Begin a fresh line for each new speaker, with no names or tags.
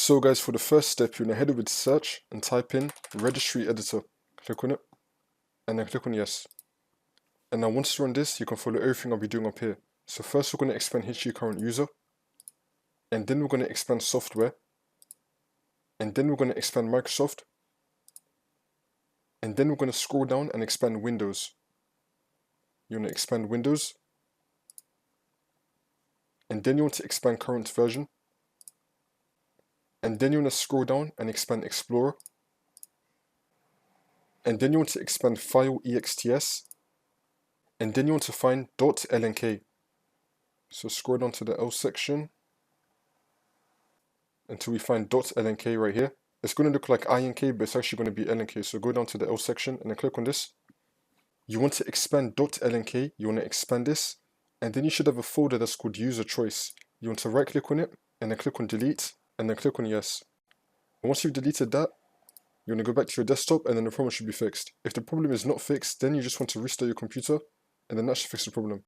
So guys, for the first step, you're going to head over to search and type in registry editor. Click on it, and then click on yes. And now once you're on this, you can follow everything I'll be doing up here. So first we're going to expand history current user, and then we're going to expand software, and then we're going to expand Microsoft, and then we're going to scroll down and expand Windows. You want to expand Windows, and then you want to expand current version, and then you want to scroll down and expand Explorer, and then you want to expand file exts, and then you want to find .lnk. So scroll down to the L section until we find .lnk right here. It's going to look like INK, but it's actually going to be LNK. So go down to the L section and then click on this. You want to expand .lnk, you want to expand this, and then you should have a folder that's called user choice. You want to right click on it, and then click on delete, and then click on yes. And once you've deleted that, you want to go back to your desktop, and then the problem should be fixed. If the problem is not fixed, then you just want to restart your computer, and then that should fix the problem.